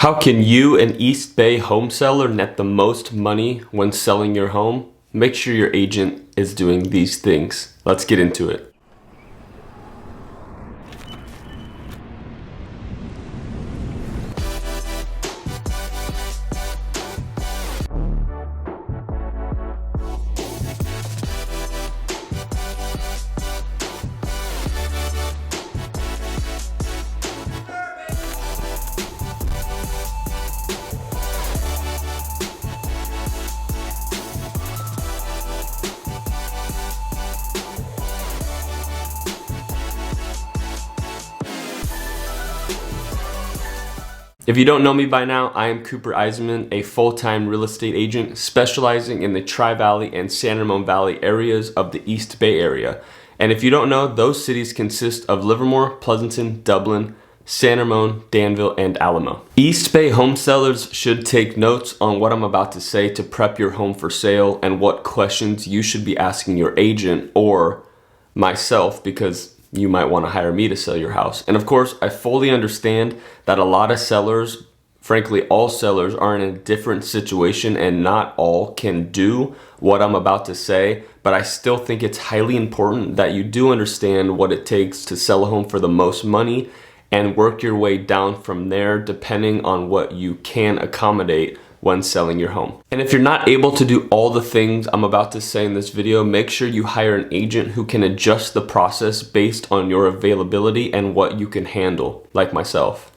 How can you, an East Bay home seller, net the most money when selling your home? Make sure your agent is doing these things. Let's get into it. If you don't know me by now, I am Cooper Eisenmann, a full-time real estate agent specializing in the Tri-Valley and San Ramon Valley areas of the East Bay area. And if you don't know, those cities consist of Livermore, Pleasanton, Dublin, San Ramon, Danville, and Alamo. East Bay home sellers should take notes on what I'm about to say to prep your home for sale and what questions you should be asking your agent or myself, because you might want to hire me to sell your house. And of course, I fully understand that a lot of sellers, frankly, all sellers are in a different situation and not all can do what I'm about to say, but I still think it's highly important that you do understand what it takes to sell a home for the most money and work your way down from there depending on what you can accommodate when selling your home. And if you're not able to do all the things I'm about to say in this video, make sure you hire an agent who can adjust the process based on your availability and what you can handle, like myself.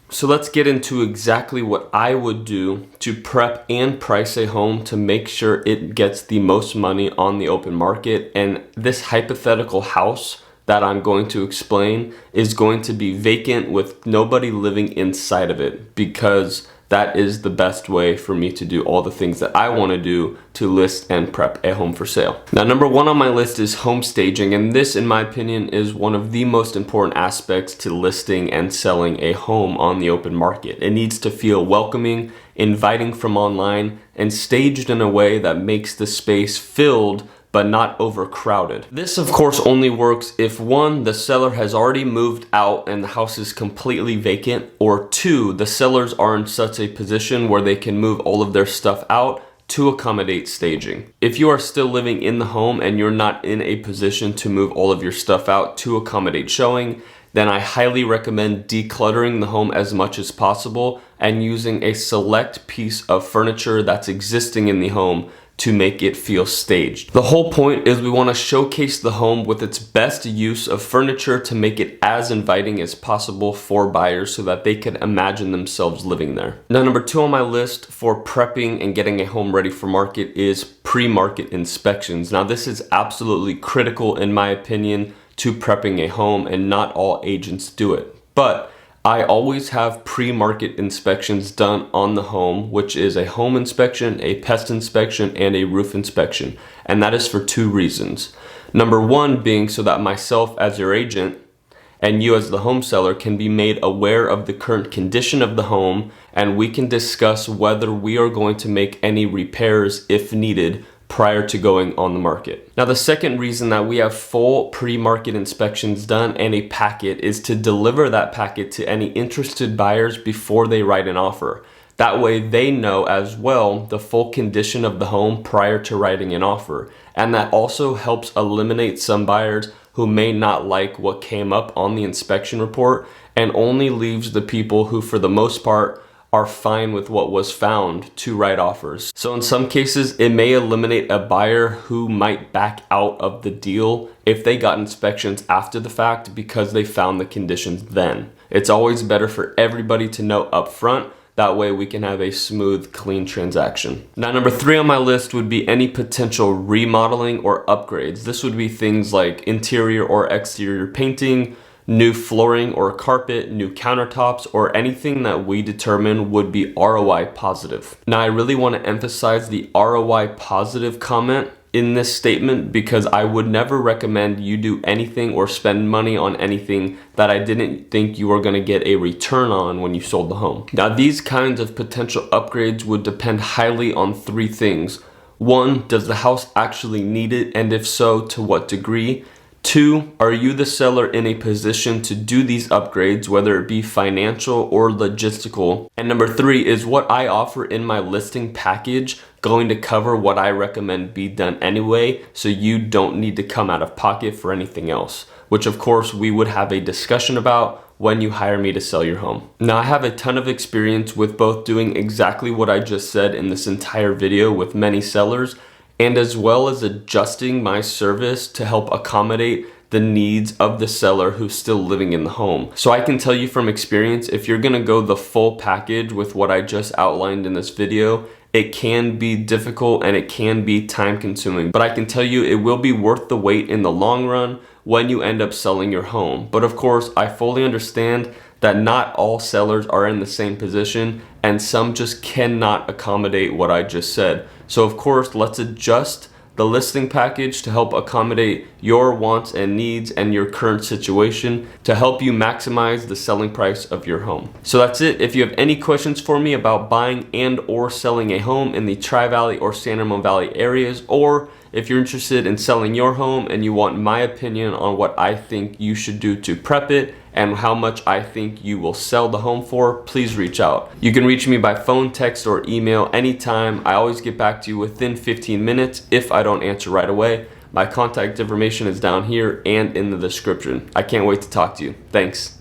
So let's get into exactly what I would do to prep and price a home to make sure it gets the most money on the open market. And this hypothetical house that I'm going to explain is going to be vacant with nobody living inside of it, because that is the best way for me to do all the things that I want to do to list and prep a home for sale. Now, number one on my list is home staging, and this, in my opinion, is one of the most important aspects to listing and selling a home on the open market. It needs to feel welcoming, inviting from online, and staged in a way that makes the space filled but not overcrowded. This, of course, only works if one, the seller has already moved out and the house is completely vacant, or two, the sellers are in such a position where they can move all of their stuff out to accommodate staging. If you are still living in the home and you're not in a position to move all of your stuff out to accommodate showing, then I highly recommend decluttering the home as much as possible and using a select piece of furniture that's existing in the home to make it feel staged. The whole point is we want to showcase the home with its best use of furniture to make it as inviting as possible for buyers so that they can imagine themselves living there. Now, number two on my list for prepping and getting a home ready for market is pre-market inspections. Now, this is absolutely critical in my opinion to prepping a home, and not all agents do it. But I always have pre-market inspections done on the home, which is a home inspection, a pest inspection, and a roof inspection. And that is for two reasons. Number one being so that myself as your agent and you as the home seller can be made aware of the current condition of the home, and we can discuss whether we are going to make any repairs if needed prior to going on the market. Now, the second reason that we have full pre-market inspections done and a packet is to deliver that packet to any interested buyers before they write an offer. That way they know as well the full condition of the home prior to writing an offer. And that also helps eliminate some buyers who may not like what came up on the inspection report, and only leaves the people who, for the most part, are fine with what was found to write offers. So in some cases, it may eliminate a buyer who might back out of the deal if they got inspections after the fact because they found the conditions then. It's always better for everybody to know up front. That way we can have a smooth, clean transaction. Now, number three on my list would be any potential remodeling or upgrades. This would be things like interior or exterior painting, new flooring or carpet, new countertops, or anything that we determine would be ROI positive. Now, I really want to emphasize the ROI positive comment in this statement, because I would never recommend you do anything or spend money on anything that I didn't think you were going to get a return on when you sold the home. Now, these kinds of potential upgrades would depend highly on three things. One, does the house actually need it? And if so, to what degree? 2, are you the seller in a position to do these upgrades, whether it be financial or logistical? And number 3, is what I offer in my listing package going to cover what I recommend be done anyway, so you don't need to come out of pocket for anything else, which of course we would have a discussion about when you hire me to sell your home. Now, I have a ton of experience with both doing exactly what I just said in this entire video with many sellers, and as well as adjusting my service to help accommodate the needs of the seller who's still living in the home. So I can tell you from experience, if you're gonna go the full package with what I just outlined in this video, it can be difficult and it can be time consuming, but I can tell you it will be worth the wait in the long run when you end up selling your home. But of course, I fully understand that not all sellers are in the same position and some just cannot accommodate what I just said. So of course, let's adjust the listing package to help accommodate your wants and needs and your current situation to help you maximize the selling price of your home. So that's it. If you have any questions for me about buying and or selling a home in the Tri-Valley or San Ramon Valley areas, or if you're interested in selling your home and you want my opinion on what I think you should do to prep it and how much I think you will sell the home for, please reach out. You can reach me by phone, text, or email anytime. I always get back to you within 15 minutes if I don't answer right away. My contact information is down here and in the description. I can't wait to talk to you. Thanks.